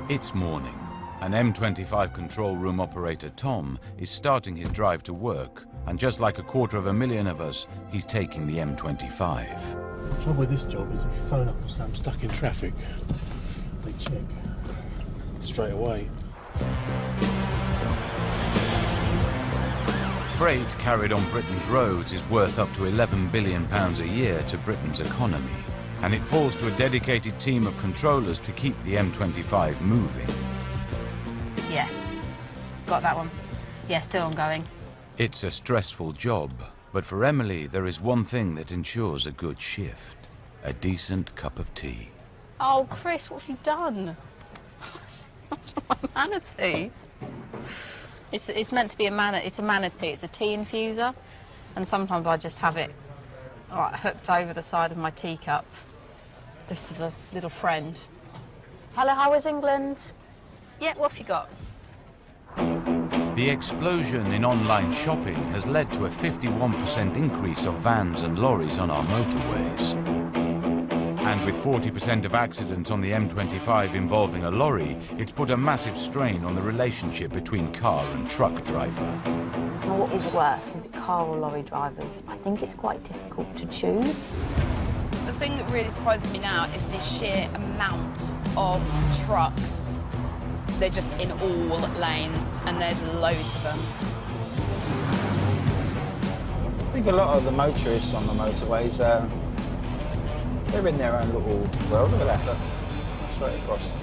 It's morning. An M25 control room operator, Tom, is starting his drive to work, and just like 250,000 of us, he's taking the M25. The trouble with this job is if you phone up and say I'm stuck in traffic, they check straight away. Freight carried on Britain's roads is worth up to £11 billion a year to Britain's economy, and it falls to a dedicated team of controllers to keep the M25 moving. Yeah, got that one. Yeah, still ongoing. It's a stressful job, but for Emily, there is one thing that ensures a good shift: a decent cup of tea. Oh, Chris, what have you done? It's not my manatee. It's meant to be it's a manatee. It's a tea infuser, and sometimes I just have it hooked over the side of my teacup. This is a little friend. Hello, how is England? Yeah, what have you got? The explosion in online shopping has led to a 51% increase of vans and lorries on our motorways. And with 40% of accidents on the M25 involving a lorry, it's put a massive strain on the relationship between car and truck driver. What is worse, is it car or lorry drivers? I think it's quite difficult to choose. The thing that really surprises me now is the sheer amount of trucks. They're just in all lanes, and there's loads of them. I think a lot of the motorists on the motorways, they're in their own little world. Look at that, look. Straight across.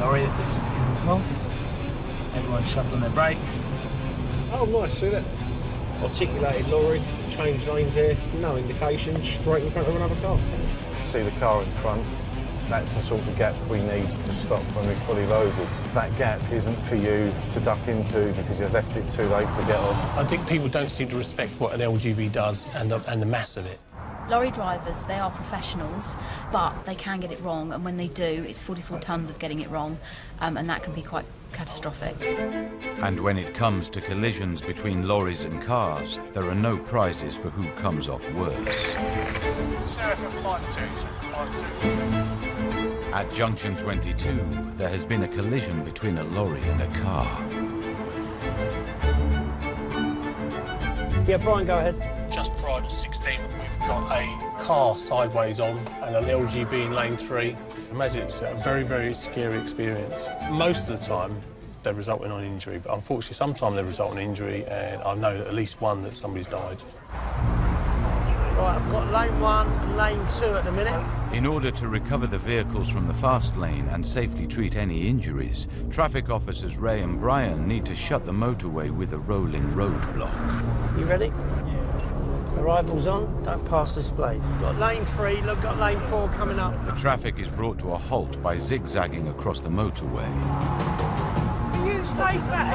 Lorry that this is coming across. Everyone shoved on their brakes. Oh, nice, see that? Articulated lorry, change lanes there, no indication, straight in front of another car. See the car in front, that's the sort of gap we need to stop when we're fully loaded. That gap isn't for you to duck into because you've left it too late to get off. I think people don't seem to respect what an LGV does and the mass of it. Lorry drivers, they are professionals, but they can get it wrong, and when they do, it's 44 tonnes of getting it wrong, and that can be quite catastrophic. And when it comes to collisions between lorries and cars, there are no prizes for who comes off worse. At junction 22, there has been a collision between a lorry and a car. Yeah, Brian, go ahead. Just prior to 16, we've got a car sideways on and an LGV in lane 3. Imagine it's a very, very scary experience. Most of the time, they're resulting in injury, but unfortunately, sometimes they result in injury, and I know at least one that somebody's died. Right, I've got lane 1 and lane 2 at the minute. In order to recover the vehicles from the fast lane and safely treat any injuries, traffic officers Ray and Brian need to shut the motorway with a rolling roadblock. You ready? Arrivals on, don't pass displayed. Got lane 3, look, got lane 4 coming up. The traffic is brought to a halt by zigzagging across the motorway. You stay back.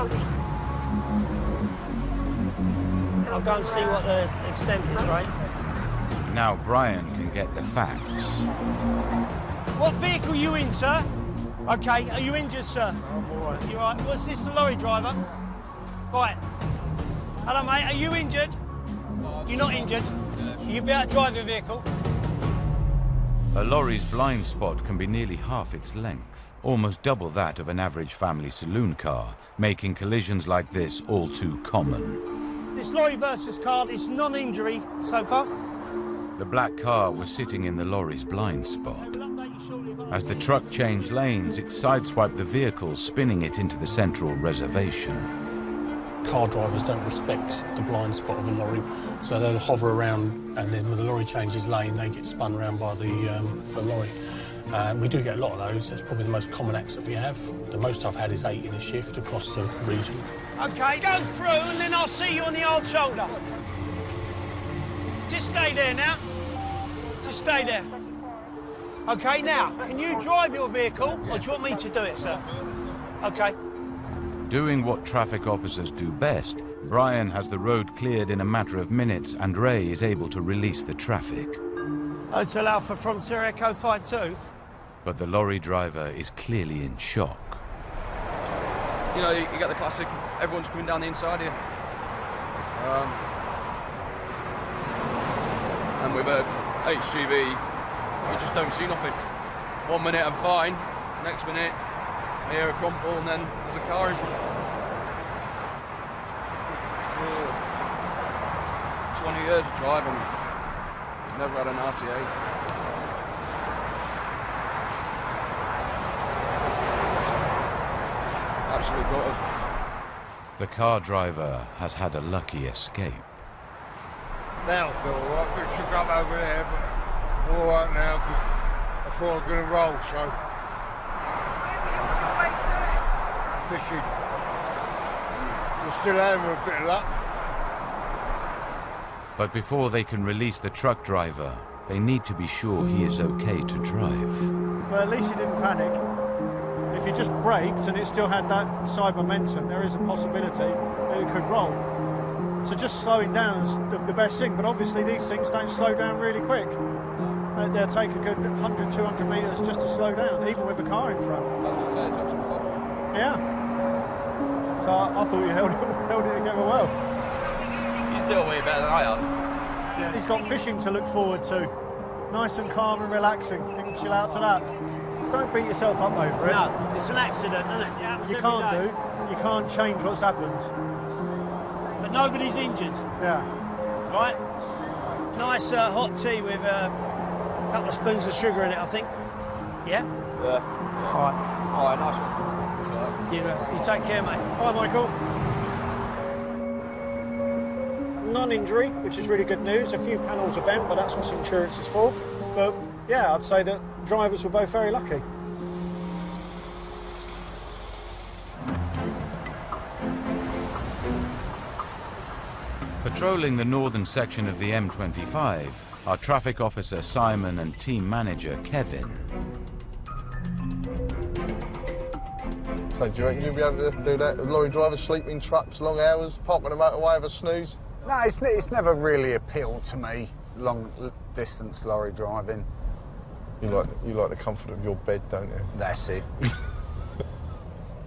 I'll go and see what the extent is, right? Now Brian can get the facts. What vehicle are you in, sir? OK, are you injured, sir? I'm all right. You all right? Was this the lorry driver? Right. Hello, mate, are you injured? You're not injured. You be able to drive your vehicle. A lorry's blind spot can be nearly half its length, almost double that of an average family saloon car, making collisions like this all too common. This lorry versus car is non-injury so far. The black car was sitting in the lorry's blind spot. As the truck changed lanes, it sideswiped the vehicle, spinning it into the central reservation. Car drivers don't respect the blind spot of a lorry, so they'll hover around, and then when the lorry changes lane, they get spun around by the lorry. We do get a lot of those. That's probably the most common accident we have. The most I've had is 8 in a shift across the region. OK, go through, and then I'll see you on the old shoulder. Just stay there now. Just stay there. OK, now, can you drive your vehicle, or do you want me to do it, sir? OK. Doing what traffic officers do best, Brian has the road cleared in a matter of minutes, and Ray is able to release the traffic. Hotel Alpha Frontier Echo 52. But the lorry driver is clearly in shock. You know, you get the classic, everyone's coming down the inside here. And with a HGV, you just don't see nothing. 1 minute I'm fine, next minute I hear a crumple and then there's a car in front. 20 years of driving, never had an RTA. Absolutely gutted. The car driver has had a lucky escape. They don't feel alright, but should come over there, but I'm alright now because I thought I'm going to roll, so. Fishing. We're still having a bit of luck. But before they can release the truck driver, they need to be sure he is okay to drive. Well, at least he didn't panic. If he just braked and it still had that side momentum, there is a possibility that it could roll. So just slowing down is the best thing, but obviously these things don't slow down really quick. They'll take a good 100, 200 metres just to slow down, even with a car in front. Yeah. So I thought you held it together well. He's doing way better than I have. Yeah, he's got fishing to look forward to. Nice and calm and relaxing. You can chill out to that. Don't beat yourself up over it. No, it's an accident, isn't it? You can't change what's happened. But nobody's injured. Yeah. Right? Nice hot tea with a couple of spoons of sugar in it, I think. Yeah? Yeah. All right. All right, nice one. You take care, mate. Bye, Michael. Non-injury, which is really good news. A few panels are bent, but that's what insurance is for. But yeah, I'd say that drivers were both very lucky. Patrolling the northern section of the M25 are traffic officer Simon and team manager Kevin. So do you reckon you'll be able to do that? Lorry drivers sleep in trucks, long hours, park on the motorway, have a snooze? No, it's never really appealed to me, long distance lorry driving. You like the comfort of your bed, don't you? That's it.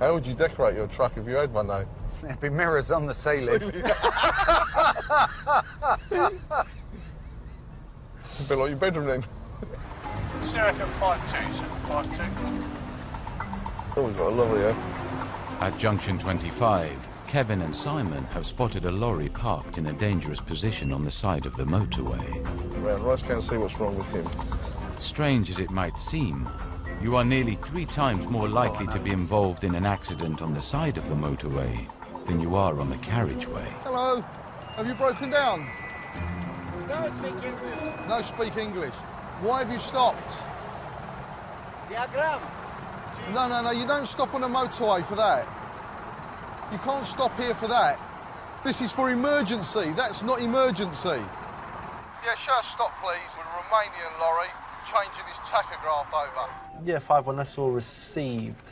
How would you decorate your truck if you had one, though? There'd be mirrors on the ceiling. It's a bit like your bedroom then. Circa 5'2", 5'2". Oh, we've got a lorry here. At junction 25, Kevin and Simon have spotted a lorry parked in a dangerous position on the side of the motorway. Round right, can't see what's wrong with him. Strange as it might seem, you are nearly 3 times more likely to be involved in an accident on the side of the motorway than you are on the carriageway. Hello, have you broken down? No, speak English. No, speak English. Why have you stopped? Diagram. No, you don't stop on the motorway for that. You can't stop here for that. This is for emergency, that's not emergency. Yeah, sure, stop please. With a Romanian lorry changing his tachograph over. Yeah, 5-1, that's all received.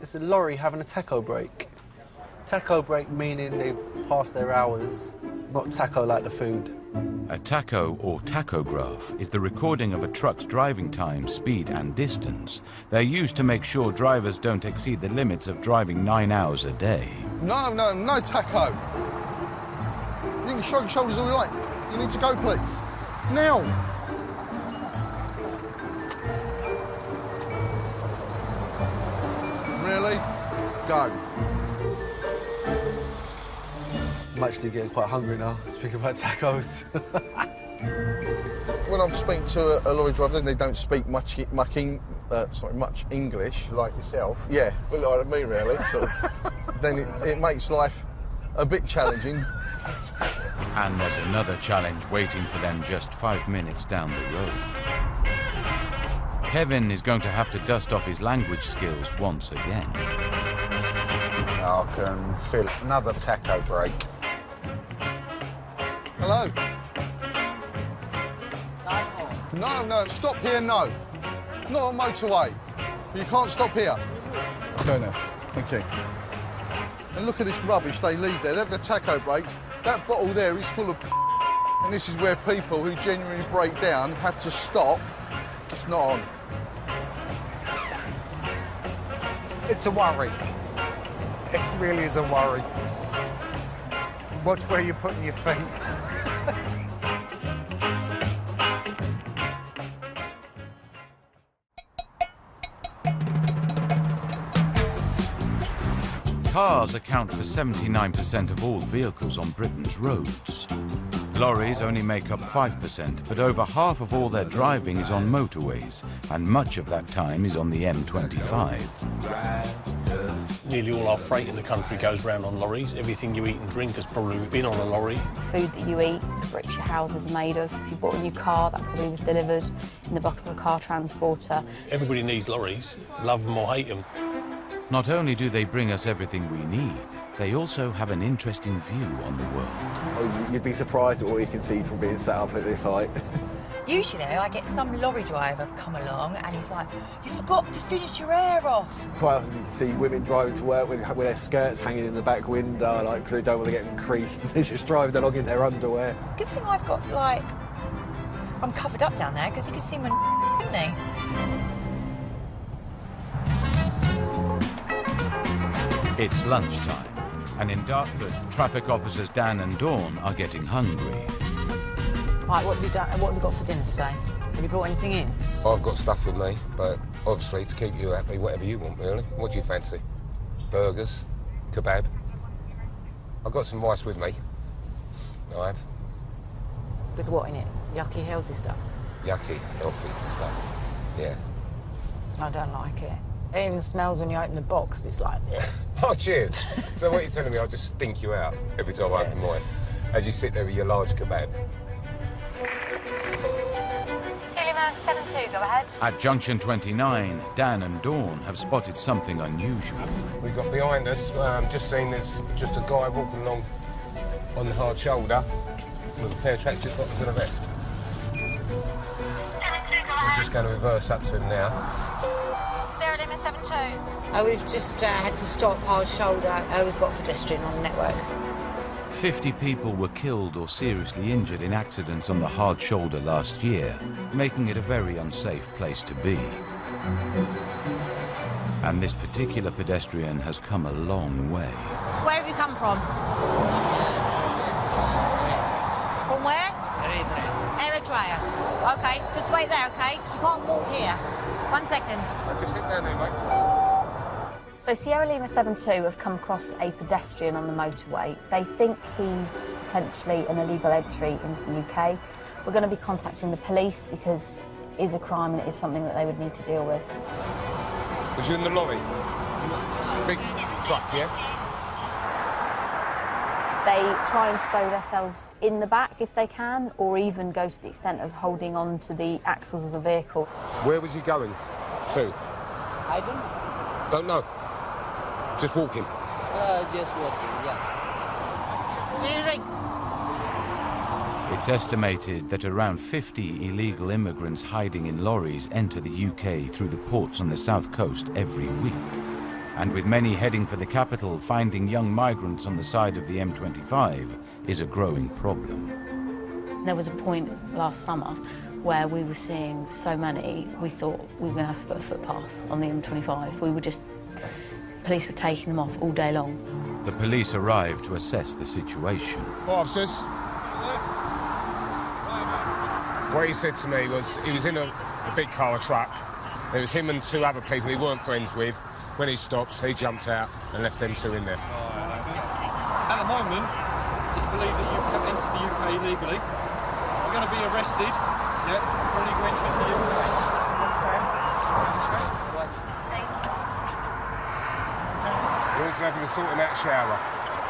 It's a lorry having a tacho break. Tacho break meaning they've passed their hours, not taco like the food. A tacho or tachograph is the recording of a truck's driving time, speed and distance. They're used to make sure drivers don't exceed the limits of driving 9 hours a day. No tacho. You can shrug your shoulders all you like. You need to go, please. Now. Really? Go. I'm actually getting quite hungry now, speaking about tacos. When I'm speaking to a lorry driver, they don't speak much English. Like yourself? Yeah, well, like me, really. Sort of. Then it makes life a bit challenging. And there's another challenge waiting for them just 5 minutes down the road. Kevin is going to have to dust off his language skills once again. I can feel another taco break. Hello? No, stop here, no. Not on motorway. You can't stop here. Go now. Thank you. And look at this rubbish they leave there. They have the taco breaks. That bottle there is full of and this is where people who genuinely break down have to stop. It's not on. It's a worry. It really is a worry. Watch where you're putting your feet. Cars account for 79% of all vehicles on Britain's roads. Lorries only make up 5%, but over half of all their driving is on motorways, and much of that time is on the M25. Nearly all our freight in the country goes round on lorries. Everything you eat and drink has probably been on a lorry. Food that you eat, the bricks your houses are made of. If you bought a new car, that probably was delivered in the back of a car transporter. Everybody needs lorries, love them or hate them. Not only do they bring us everything we need, they also have an interesting view on the world. Oh, you'd be surprised at what you can see from being sat up at this height. Usually I get some lorry driver come along and he's like, you forgot to finish your hair off. Quite often you can see women driving to work with their skirts hanging in the back window, like, because they don't want to get them creased. They're just driving along in their underwear. Good thing I've got, like, I'm covered up down there because he could see my couldn't he? It's lunchtime, and in Dartford, traffic officers Dan and Dawn are getting hungry. Right, what have you done? What have you got for dinner today? Have you brought anything in? I've got stuff with me, but obviously to keep you happy, whatever you want, really. What do you fancy? Burgers? Kebab? I've got some rice with me. I have. With what in it? Yucky, healthy stuff? Yucky, healthy stuff, yeah. I don't like it. It even smells when you open the box. It's like... Oh, cheers. So what you're telling me, I'll just stink you out every time I open mine, as you sit there with your large kebab. Season1, 72, go ahead. At junction 29, Dan and Dawn have spotted something unusual. We've got behind us, just seen there's just a guy walking along on the hard shoulder with a pair of tracksuit bottoms and a vest. We're just going to reverse up to him now. 72. We've just had to stop hard shoulder. We've got a pedestrian on the network. 50 people were killed or seriously injured in accidents on the hard shoulder last year, making it a very unsafe place to be. And this particular pedestrian has come a long way. Where have you come from? From where? Eritrea. Okay, just wait there, okay? Because you can't walk here. 1 second. Just sit down there, mate. So Sierra Lima 72 have come across a pedestrian on the motorway. They think he's potentially an illegal entry into the UK. We're going to be contacting the police because it is a crime and it is something that they would need to deal with. Was you in the lorry? Big truck, yeah? They try and stow themselves in the back if they can, or even go to the extent of holding on to the axles of the vehicle. Where was he going to? I don't know. Don't know. Just walking? Just walking, yeah. It's estimated that around 50 illegal immigrants hiding in lorries enter the UK through the ports on the south coast every week. And with many heading for the capital, finding young migrants on the side of the M25 is a growing problem. There was a point last summer where we were seeing so many, we thought we were going to have to put a footpath on the M25. Police were taking them off all day long. The police arrived to assess the situation. Officers. What he said to me was he was in a big car, a truck. There was him and two other people he weren't friends with. When he stopped, he jumped out and left them two in there. At the moment, it's believed that you've entered the UK illegally. You're going to be arrested, yeah, for illegal entry into the UK. Understand? He was having a sorting out shower,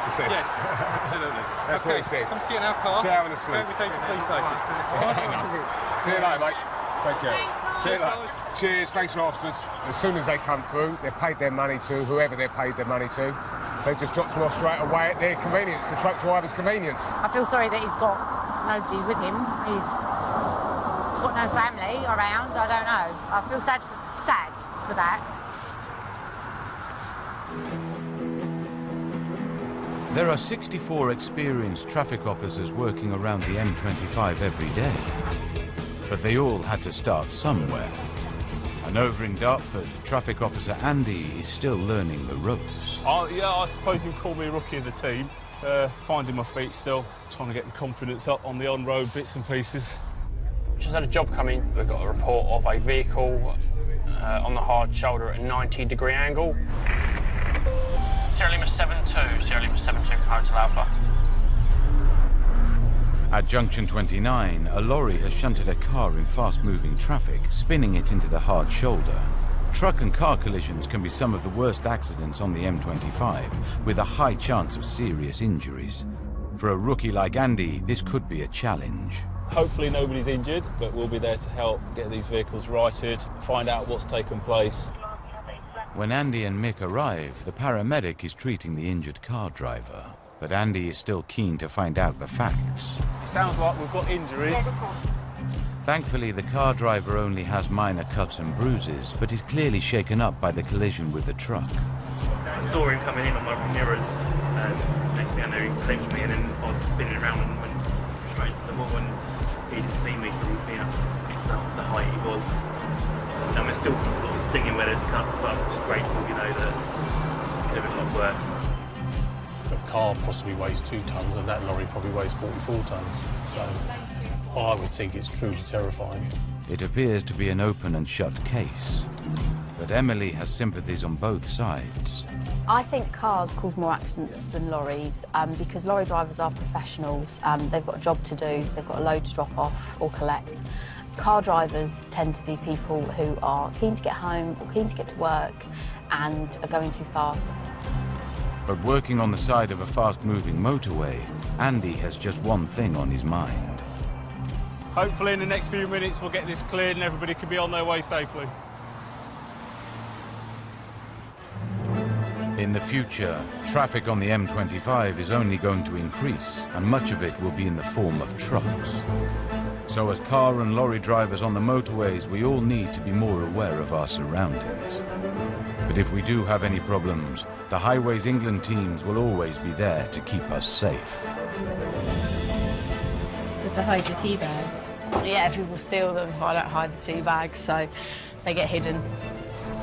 he said. Yes, absolutely. That's what he said. Come see in our car. Shower and a sleep. We take to the police station. See you later, mate. Take care. See you later. Cheers, thanks for officers. As soon as they come through, they've paid their money to whoever they've paid their money to. They just drop them off straight away at their convenience, the truck driver's convenience. I feel sorry that he's got nobody with him. He's got no family around. I don't know. I feel sad for that. There are 64 experienced traffic officers working around the M25 every day. But they all had to start somewhere. And over in Dartford, traffic officer Andy is still learning the ropes. Yeah, I suppose you'd call me rookie of the team. Finding my feet still, trying to get my confidence up on the on-road bits and pieces. Just had a job come in. We've got a report of a vehicle on the hard shoulder at a 90-degree angle. Sierra Lima 7-2, Sierra Lima 7-2 Hotel Alpha. At junction 29, a lorry has shunted a car in fast-moving traffic, spinning it into the hard shoulder. Truck and car collisions can be some of the worst accidents on the M25, with a high chance of serious injuries. For a rookie like Andy, this could be a challenge. Hopefully nobody's injured, but we'll be there to help get these vehicles righted, find out what's taken place. When Andy and Mick arrive, the paramedic is treating the injured car driver. But Andy is still keen to find out the facts. It sounds like we've got injuries. Thankfully, the car driver only has minor cuts and bruises, but is clearly shaken up by the collision with the truck. I saw him coming in on my mirrors, and next thing I know, he clenched me, and then I was spinning around and went straight into the wall, and he didn't see me from being up the height he was. And we're still sort of stinging where there's cuts, but I'm just grateful, you know, that it could have been a lot worse. A car possibly weighs 2 tonnes, and that lorry probably weighs 44 tonnes. So I would think it's truly terrifying. It appears to be an open and shut case. But Emily has sympathies on both sides. I think cars cause more accidents than lorries because lorry drivers are professionals. They've got a job to do, they've got a load to drop off or collect. Car drivers tend to be people who are keen to get home or keen to get to work and are going too fast. But working on the side of a fast-moving motorway, Andy has just one thing on his mind. Hopefully in the next few minutes we'll get this cleared and everybody can be on their way safely. In the future, traffic on the M25 is only going to increase, and much of it will be in the form of trucks. So as car and lorry drivers on the motorways, we all need to be more aware of our surroundings. But if we do have any problems, the Highways England teams will always be there to keep us safe. To hide the tea bags. Yeah, people steal them if I don't hide the tea bags, so they get hidden.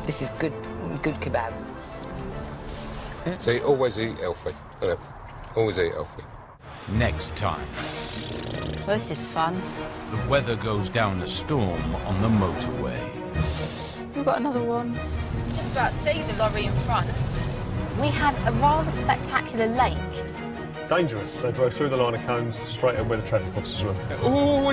This is good kebab. See, always eat healthy. Always eat healthy. Next time. Well, this is fun. The weather goes down a storm on the motorway. We've got another one. Just about to see the lorry in front. We had a rather spectacular lake. Dangerous. They drove through the line of cones, straight up where the traffic officers were. Ooh,